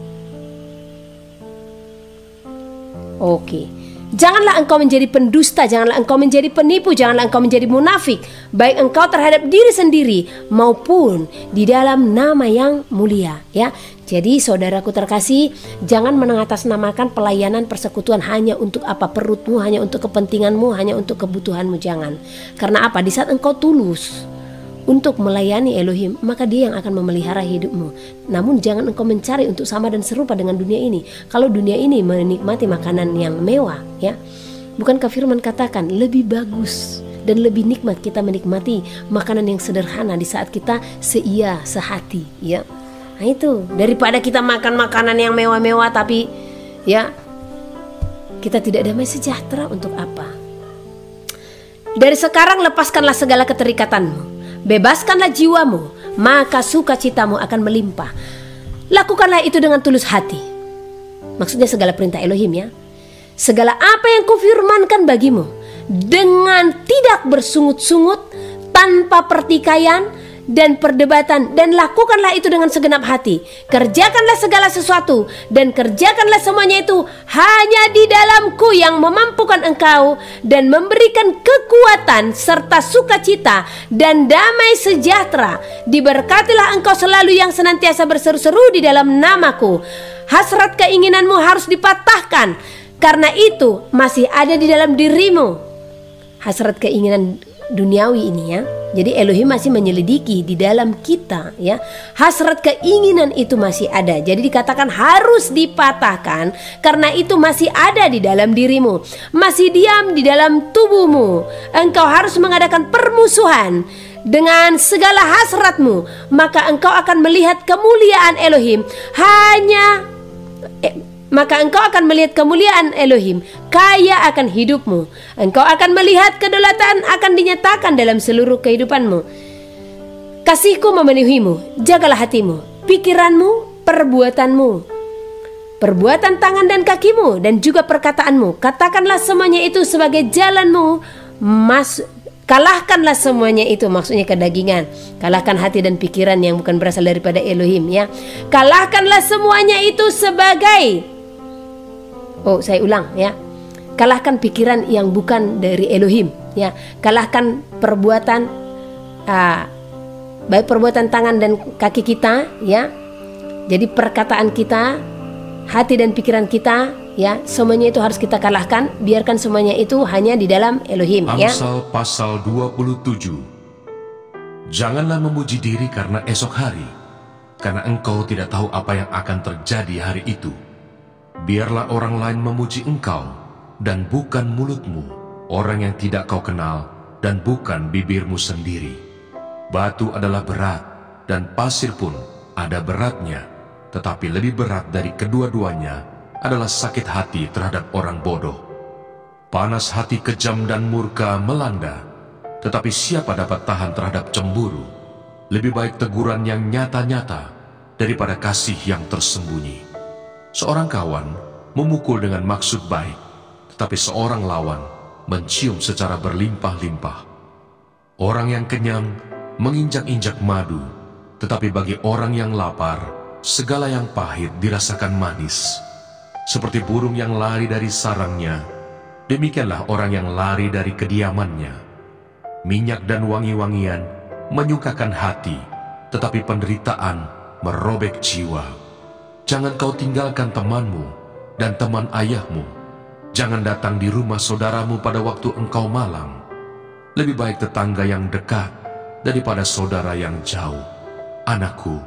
Oke. Janganlah engkau menjadi pendusta, janganlah engkau menjadi penipu, janganlah engkau menjadi munafik, baik engkau terhadap diri sendiri maupun di dalam nama yang mulia ya. Jadi saudaraku terkasih, jangan mengatasnamakan pelayanan persekutuan hanya untuk apa perutmu, hanya untuk kepentinganmu, hanya untuk kebutuhanmu, jangan. Karena apa? Di saat engkau tulus untuk melayani Elohim, maka Dia yang akan memelihara hidupmu. Namun jangan engkau mencari untuk sama dan serupa dengan dunia ini. Kalau dunia ini menikmati makanan yang mewah ya, bukankah firman katakan lebih bagus dan lebih nikmat kita menikmati makanan yang sederhana di saat kita seia sehati ya. Nah itu, daripada kita makan makanan yang mewah-mewah tapi ya kita tidak damai sejahtera, untuk apa? Dari sekarang lepaskanlah segala keterikatanmu, bebaskanlah jiwamu, maka sukacitamu akan melimpah. Lakukanlah itu dengan tulus hati. Maksudnya segala perintah Elohim ya. Segala apa yang kufirmankan bagimu, dengan tidak bersungut-sungut, tanpa pertikaian dan perdebatan, dan lakukanlah itu dengan segenap hati. Kerjakanlah segala sesuatu dan kerjakanlah semuanya itu hanya di dalamku yang memampukan engkau dan memberikan kekuatan serta sukacita dan damai sejahtera. Diberkatilah engkau selalu yang senantiasa berseru-seru di dalam namaku. Hasrat keinginanmu harus dipatahkan, karena itu masih ada di dalam dirimu. Hasrat keinginan duniawi ini ya. Jadi Elohim masih menyelidiki di dalam kita ya. Hasrat keinginan itu masih ada. Jadi dikatakan harus dipatahkan, karena itu masih ada di dalam dirimu, masih diam di dalam tubuhmu. Engkau harus mengadakan permusuhan dengan segala hasratmu, maka engkau akan melihat kemuliaan Elohim maka engkau akan melihat kemuliaan Elohim kaya akan hidupmu. Engkau akan melihat kedaulatan akan dinyatakan dalam seluruh kehidupanmu. Kasihku memenuhimu, jagalah hatimu, pikiranmu, perbuatanmu, perbuatan tangan dan kakimu, dan juga perkataanmu. Katakanlah semuanya itu sebagai jalanmu. Kalahkanlah semuanya itu, maksudnya kedagingan. Kalahkan hati dan pikiran yang bukan berasal daripada Elohim ya. Kalahkanlah semuanya itu sebagai, saya ulang ya. kalahkan pikiran yang bukan dari Elohim, ya. Kalahkan perbuatan, baik perbuatan tangan dan kaki kita, ya. Jadi perkataan kita, hati dan pikiran kita, ya, semuanya itu harus kita kalahkan. Biarkan semuanya itu hanya di dalam Elohim, ya. Amsal pasal 27. Janganlah memuji diri karena esok hari, karena engkau tidak tahu apa yang akan terjadi hari itu. Biarlah orang lain memuji engkau, dan bukan mulutmu, orang yang tidak kau kenal, dan bukan bibirmu sendiri. Batu adalah berat, dan pasir pun ada beratnya, tetapi lebih berat dari kedua-duanya adalah sakit hati terhadap orang bodoh. Panas hati kejam dan murka melanda, tetapi siapa dapat tahan terhadap cemburu? Lebih baik teguran yang nyata-nyata daripada kasih yang tersembunyi. Seorang kawan memukul dengan maksud baik, tetapi seorang lawan mencium secara berlimpah-limpah. Orang yang kenyang menginjak-injak madu, tetapi bagi orang yang lapar, segala yang pahit dirasakan manis. Seperti burung yang lari dari sarangnya, demikianlah orang yang lari dari kediamannya. Minyak dan wangi-wangian menyukakan hati, tetapi penderitaan merobek jiwa. Jangan kau tinggalkan temanmu dan teman ayahmu. Jangan datang di rumah saudaramu pada waktu engkau malam. Lebih baik tetangga yang dekat daripada saudara yang jauh. Anakku,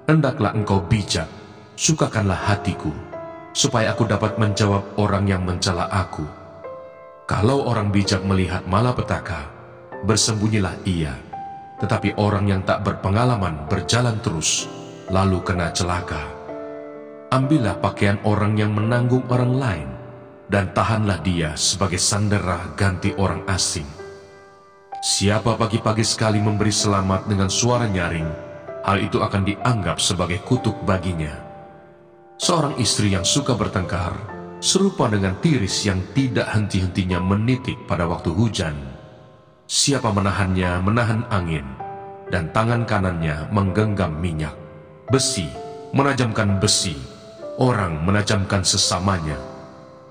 hendaklah engkau bijak, sukakanlah hatiku, supaya aku dapat menjawab orang yang mencela aku. Kalau orang bijak melihat malapetaka, bersembunyilah ia. Tetapi orang yang tak berpengalaman berjalan terus, lalu kena celaka. Ambillah pakaian orang yang menanggung orang lain, dan tahanlah dia sebagai sandera ganti orang asing. Siapa pagi-pagi sekali memberi selamat dengan suara nyaring, hal itu akan dianggap sebagai kutuk baginya. Seorang istri yang suka bertengkar serupa dengan tiris yang tidak henti-hentinya menitik pada waktu hujan. Siapa menahannya menahan angin, dan tangan kanannya menggenggam minyak. Besi menajamkan besi, orang menajamkan sesamanya.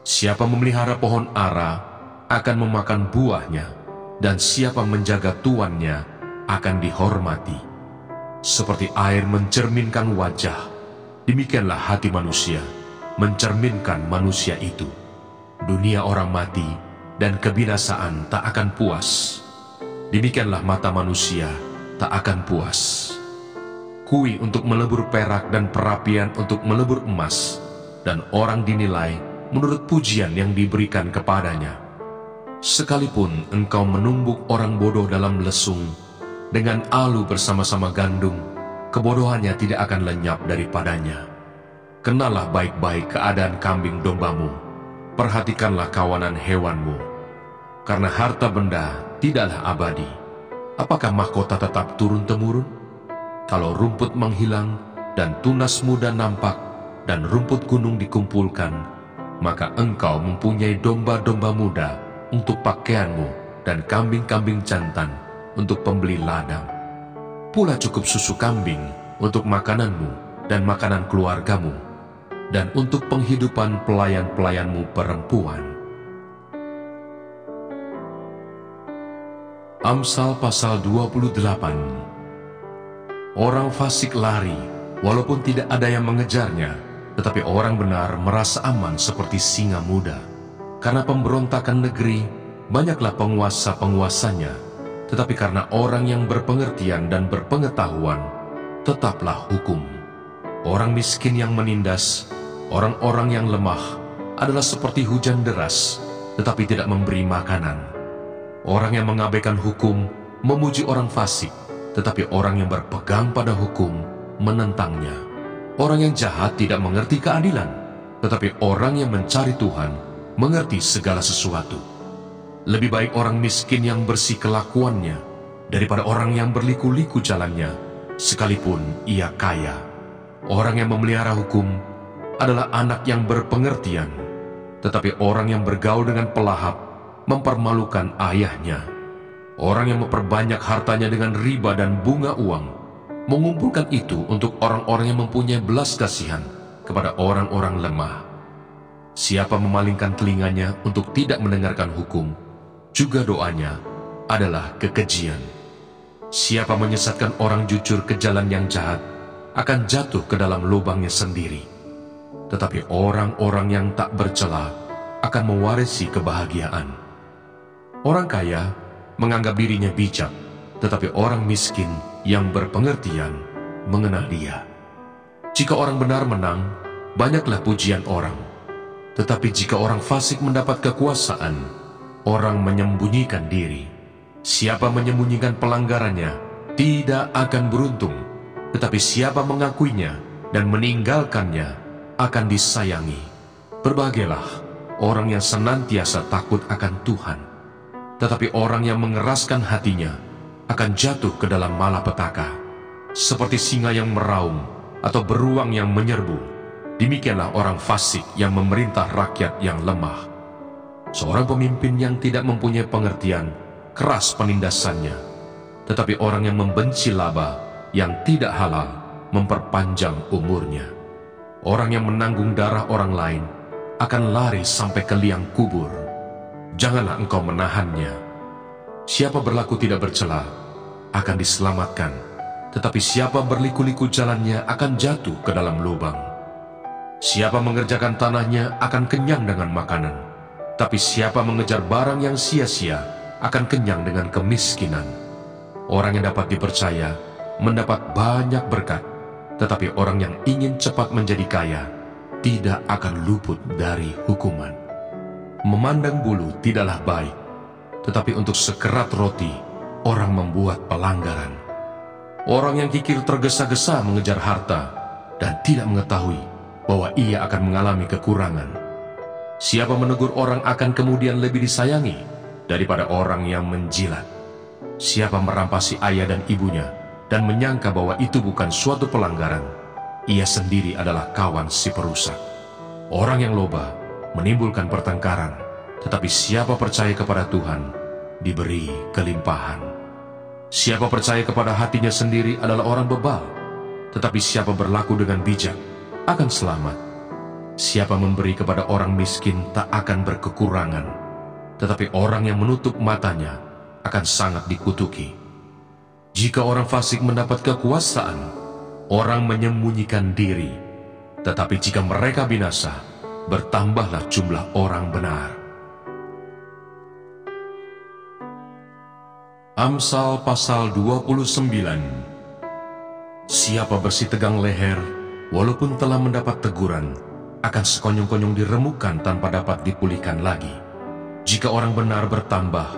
Siapa memelihara pohon ara akan memakan buahnya, dan siapa menjaga tuannya akan dihormati. Seperti air mencerminkan wajah, demikianlah hati manusia mencerminkan manusia itu. Dunia orang mati dan kebinasaan tak akan puas. Demikianlah mata manusia tak akan puas. Kui untuk melebur perak dan perapian untuk melebur emas, dan orang dinilai menurut pujian yang diberikan kepadanya. Sekalipun engkau menumbuk orang bodoh dalam lesung, dengan alu bersama-sama gandum, kebodohannya tidak akan lenyap daripadanya. Kenalah baik-baik keadaan kambing dombamu, perhatikanlah kawanan hewanmu, karena harta benda tidaklah abadi. Apakah mahkota tetap turun-temurun? Kalau rumput menghilang dan tunas muda nampak dan rumput gunung dikumpulkan, maka engkau mempunyai domba-domba muda untuk pakaianmu dan kambing-kambing jantan untuk pembeli ladang. Pula cukup susu kambing untuk makananmu dan makanan keluargamu, dan untuk penghidupan pelayan-pelayanmu perempuan. Amsal pasal 28. Orang fasik lari, walaupun tidak ada yang mengejarnya, tetapi orang benar merasa aman seperti singa muda. Karena pemberontakan negeri, banyaklah penguasa-penguasanya, tetapi karena orang yang berpengertian dan berpengetahuan, tetaplah hukum. Orang miskin yang menindas, orang-orang yang lemah, adalah seperti hujan deras, tetapi tidak memberi makanan. Orang yang mengabaikan hukum memuji orang fasik, tetapi orang yang berpegang pada hukum menentangnya. Orang yang jahat tidak mengerti keadilan, tetapi orang yang mencari Tuhan mengerti segala sesuatu. Lebih baik orang miskin yang bersih kelakuannya daripada orang yang berliku-liku jalannya, sekalipun ia kaya. Orang yang memelihara hukum adalah anak yang berpengertian, tetapi orang yang bergaul dengan pelahap mempermalukan ayahnya. Orang yang memperbanyak hartanya dengan riba dan bunga uang, mengumpulkan itu untuk orang-orang yang mempunyai belas kasihan kepada orang-orang lemah. Siapa memalingkan telinganya untuk tidak mendengarkan hukum, juga doanya adalah kekejian. Siapa menyesatkan orang jujur ke jalan yang jahat, akan jatuh ke dalam lubangnya sendiri. Tetapi orang-orang yang tak bercela akan mewarisi kebahagiaan. Orang kaya menganggap dirinya bijak, tetapi orang miskin yang berpengertian mengenal dia. Jika orang benar menang, banyaklah pujian orang. Tetapi jika orang fasik mendapat kekuasaan, orang menyembunyikan diri. Siapa menyembunyikan pelanggarannya tidak akan beruntung, tetapi siapa mengakuinya dan meninggalkannya akan disayangi. Berbahagialah orang yang senantiasa takut akan Tuhan, tetapi orang yang mengeraskan hatinya akan jatuh ke dalam malapetaka. Seperti singa yang meraung atau beruang yang menyerbu, demikianlah orang fasik yang memerintah rakyat yang lemah. Seorang pemimpin yang tidak mempunyai pengertian, keras penindasannya. Tetapi orang yang membenci laba yang tidak halal, memperpanjang umurnya. Orang yang menanggung darah orang lain akan lari sampai ke liang kubur. Janganlah engkau menahannya. Siapa berlaku tidak bercela akan diselamatkan, tetapi siapa berliku-liku jalannya akan jatuh ke dalam lubang. Siapa mengerjakan tanahnya akan kenyang dengan makanan, tapi siapa mengejar barang yang sia-sia akan kenyang dengan kemiskinan. Orang yang dapat dipercaya mendapat banyak berkat, tetapi orang yang ingin cepat menjadi kaya tidak akan luput dari hukuman. Memandang bulu tidaklah baik, tetapi untuk sekerat roti orang membuat pelanggaran. Orang yang kikir tergesa-gesa mengejar harta dan tidak mengetahui bahwa ia akan mengalami kekurangan. Siapa menegur orang akan kemudian lebih disayangi daripada orang yang menjilat. Siapa merampasi ayah dan ibunya dan menyangka bahwa itu bukan suatu pelanggaran, ia sendiri adalah kawan si perusak. Orang yang loba menimbulkan pertengkaran, tetapi siapa percaya kepada Tuhan diberi kelimpahan. Siapa percaya kepada hatinya sendiri adalah orang bebal, tetapi siapa berlaku dengan bijak akan selamat. Siapa memberi kepada orang miskin tak akan berkekurangan, tetapi orang yang menutup matanya akan sangat dikutuki. Jika orang fasik mendapat kekuasaan, orang menyembunyikan diri, tetapi jika mereka binasa, bertambahlah jumlah orang benar. Amsal pasal 29. Siapa bersih tegang leher, walaupun telah mendapat teguran, akan sekonyong-konyong diremukkan tanpa dapat dipulihkan lagi. Jika orang benar bertambah,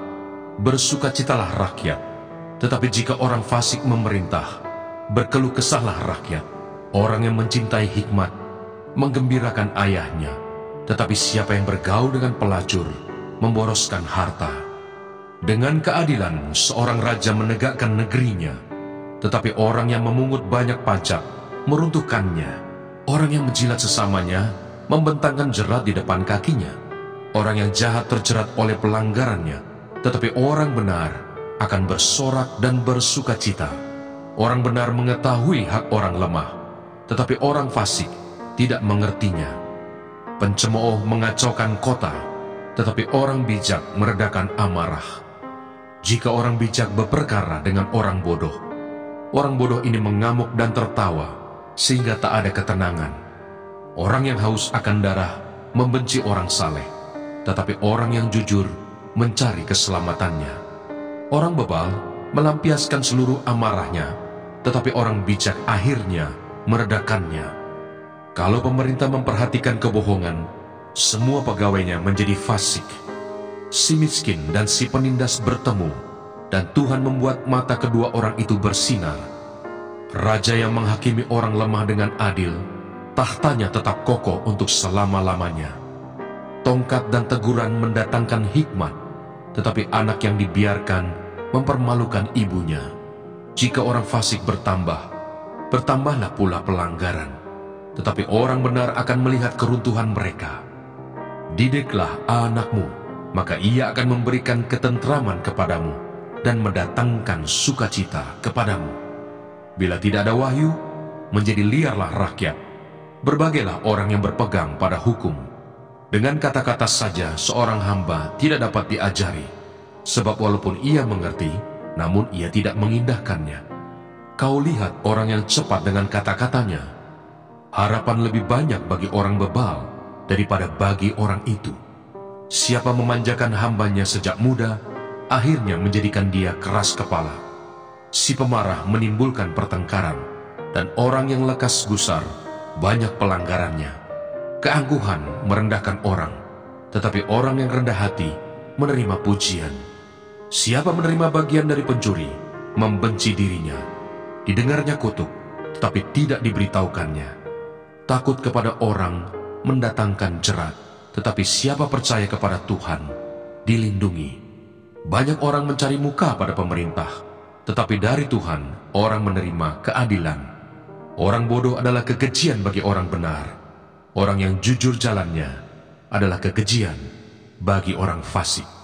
bersukacitalah rakyat. Tetapi jika orang fasik memerintah, berkeluh kesahlah rakyat. Orang yang mencintai hikmat, menggembirakan ayahnya. Tetapi siapa yang bergaul dengan pelacur, memboroskan harta. Dengan keadilan, seorang raja menegakkan negerinya. Tetapi orang yang memungut banyak pajak, meruntuhkannya. Orang yang menjilat sesamanya membentangkan jerat di depan kakinya. Orang yang jahat terjerat oleh pelanggarannya, tetapi orang benar akan bersorak dan bersukacita. Orang benar mengetahui hak orang lemah, tetapi orang fasik tidak mengertinya. Pencemooh mengacaukan kota, tetapi orang bijak meredakan amarah. Jika orang bijak berperkara dengan orang bodoh ini mengamuk dan tertawa, sehingga tak ada ketenangan. Orang yang haus akan darah membenci orang saleh, tetapi orang yang jujur mencari keselamatannya. Orang bebal melampiaskan seluruh amarahnya, tetapi orang bijak akhirnya meredakannya. Kalau pemerintah memperhatikan kebohongan, semua pegawainya menjadi fasik. Si miskin dan si penindas bertemu, dan Tuhan membuat mata kedua orang itu bersinar. Raja yang menghakimi orang lemah dengan adil, tahtanya tetap kokoh untuk selama-lamanya. Tongkat dan teguran mendatangkan hikmat, tetapi anak yang dibiarkan mempermalukan ibunya. Jika orang fasik bertambah, bertambahlah pula pelanggaran, tetapi orang benar akan melihat keruntuhan mereka. Didiklah anakmu, maka ia akan memberikan ketentraman kepadamu dan mendatangkan sukacita kepadamu. Bila tidak ada wahyu, menjadi liarlah rakyat. Berbagailah orang yang berpegang pada hukum. Dengan kata-kata saja seorang hamba tidak dapat diajari, sebab walaupun ia mengerti, namun ia tidak mengindahkannya. Kau lihat orang yang cepat dengan kata-katanya. Harapan lebih banyak bagi orang bebal daripada bagi orang itu. Siapa memanjakan hambanya sejak muda, akhirnya menjadikan dia keras kepala. Si pemarah menimbulkan pertengkaran, dan orang yang lekas gusar banyak pelanggarannya. Keangkuhan merendahkan orang, tetapi orang yang rendah hati menerima pujian. Siapa menerima bagian dari pencuri, membenci dirinya. Didengarnya kutuk, tetapi tidak diberitahukannya. Takut kepada orang mendatangkan jerat, tetapi siapa percaya kepada Tuhan, dilindungi. Banyak orang mencari muka pada pemerintah, tetapi dari Tuhan orang menerima keadilan. Orang bodoh adalah kekejian bagi orang benar. Orang yang jujur jalannya adalah kekejian bagi orang fasik.